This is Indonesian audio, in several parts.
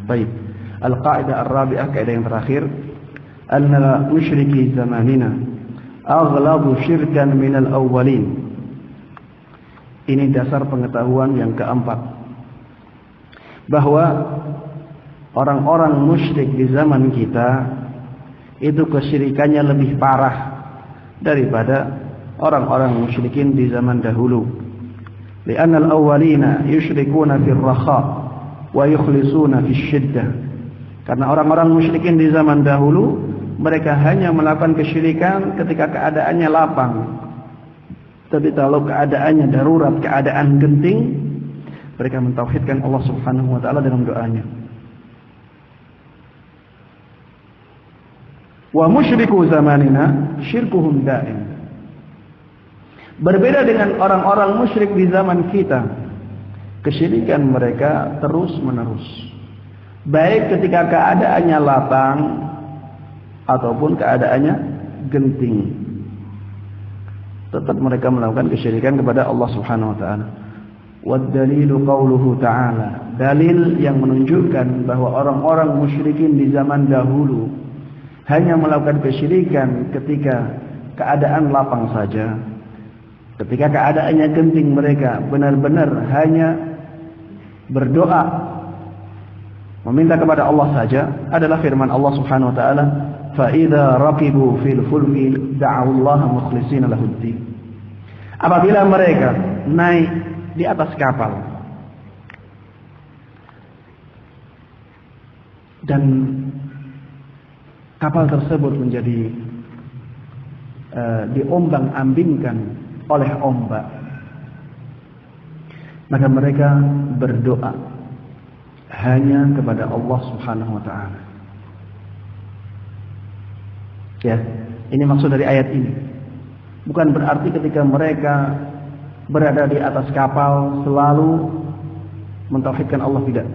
Baik. Al-qaidah ar-rabi'ah, kaidah yang terakhir, anna musyriki zamanina aghlabu syirkan minal awwalin. Ini dasar pengetahuan yang keempat, bahwa orang-orang musyrik di zaman kita itu kesyirikannya lebih parah daripada orang-orang musyrikin di zaman dahulu. Li'anna al-awwalina yusyrikuna fil rakha wa yukhlisuna fil syiddah. Karena orang-orang musyrikin di zaman dahulu mereka hanya melakukan kesyirikan ketika keadaannya lapang. Tapi kalau keadaannya darurat, keadaan genting, mereka mentauhidkan Allah Subhanahu wa taala dalam doanya. Wa musyriku zamanina syirkuhum daim. Berbeda dengan orang-orang musyrik di zaman kita, kesyirikan mereka terus-menerus. Baik ketika keadaannya lapang ataupun keadaannya genting. Tetap mereka melakukan kesyirikan kepada Allah Subhanahu wa taala. Wad dalilu qauluhu ta'ala. Dalil yang menunjukkan bahwa orang-orang musyrikin di zaman dahulu hanya melakukan kesyirikan ketika keadaan lapang saja. Ketika keadaannya genting mereka benar-benar hanya berdoa meminta kepada Allah saja, adalah firman Allah Subhanahu wa taala, fa idza raqibu fil fulki da'u Allah mukhlishina lahuddin. Apabila mereka naik di atas kapal dan kapal tersebut menjadi diombang-ambingkan oleh ombak, maka mereka berdoa hanya kepada Allah Subhanahu wa taala. Ya, ini maksud dari ayat ini. Bukan berarti ketika mereka berada di atas kapal selalu mentauhidkan Allah, tidak.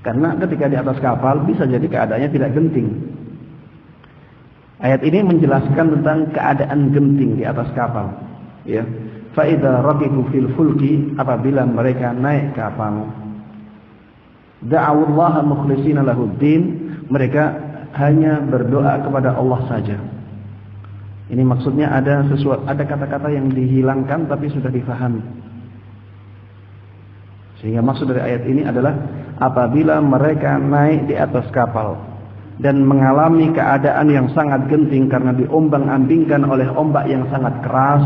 Karena ketika di atas kapal bisa jadi keadaannya tidak genting. Ayat ini menjelaskan tentang keadaan genting di atas kapal. Ya, fa idza raqibu fil fulki, apabila mereka naik kapal, da'u Allah mukhlishina lahuddin, mereka hanya berdoa kepada Allah saja. Ini maksudnya ada kata-kata yang dihilangkan tapi sudah difahami. Sehingga maksud dari ayat ini adalah apabila mereka naik di atas kapal dan mengalami keadaan yang sangat genting karena diombang-ambingkan oleh ombak yang sangat keras,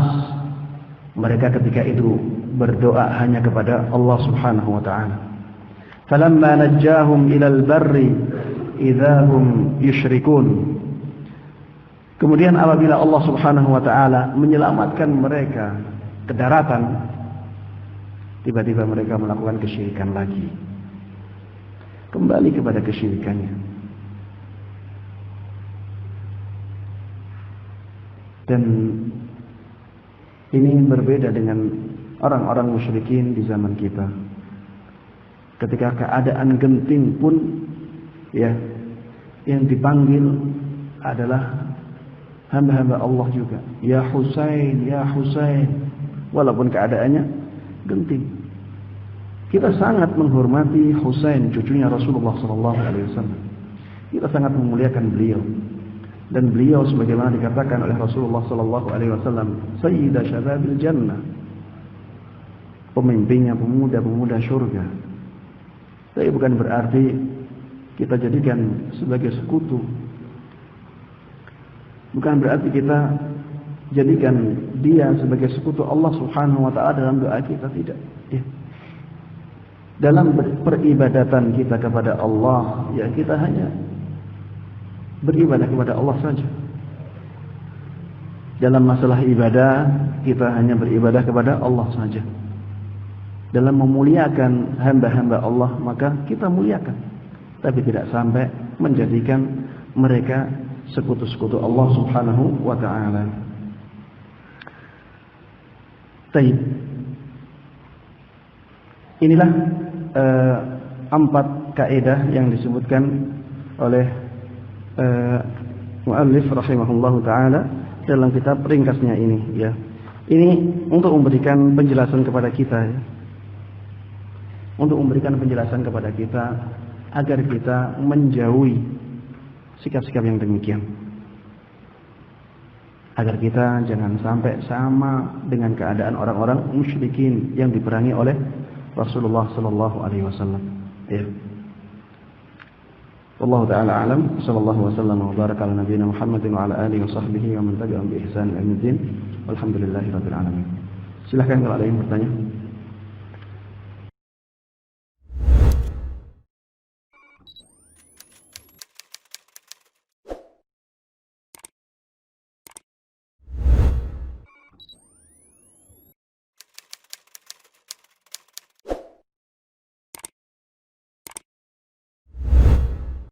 mereka ketika itu berdoa hanya kepada Allah Subhanahu wa taala. Falamma najjahum ilal barri idza hum yusyrikun. Kemudian apabila Allah Subhanahu wa taala menyelamatkan mereka ke daratan, tiba-tiba mereka melakukan kesyirikan lagi. Kembali kepada kesyirikannya. Dan ini berbeda dengan orang-orang musyrikin di zaman kita. Ketika keadaan genting pun, ya, yang dipanggil adalah hamba-hamba Allah juga. Ya Husain, ya Husain. Walaupun keadaannya genting. Kita sangat menghormati Husain, cucunya Rasulullah SAW. Kita sangat memuliakan beliau. Dan beliau sebagaimana dikatakan oleh Rasulullah SAW, Sayyidah Syababil Jannah, pemimpinnya pemuda-pemuda surga. Tapi bukan berarti kita jadikan sebagai sekutu. Bukan berarti kita jadikan dia sebagai sekutu Allah Subhanahu wa taala dalam doa kita, tidak. Ya. Dalam peribadatan kita kepada Allah, ya kita hanya beribadah kepada Allah saja. Dalam masalah ibadah, kita hanya beribadah kepada Allah saja. Dalam memuliakan hamba-hamba Allah, maka kita muliakan. Tapi tidak sampai menjadikan mereka sekutu-sekutu Allah Subhanahu wa ta'ala. Baik. Inilah 4 kaidah yang disebutkan oleh muallif rahimahullahu taala dalam kitab ringkasnya ini, ya. Ini untuk memberikan penjelasan kepada kita, ya. Untuk memberikan penjelasan kepada kita agar kita menjauhi sikap-sikap yang demikian. Agar kita jangan sampai sama dengan keadaan orang-orang musyrikin yang diperangi oleh Rasulullah sallallahu alaihi wasallam. Ya. Wallahu taala alam, sallallahu wasallam wa baraka ala nabiyyina Muhammadin wa ala alihi wa sahbihi wa man tabi'ahum bi ihsan ila yaumil din. Walhamdulillahirabbil alamin. Silakan kalau ada yang bertanya.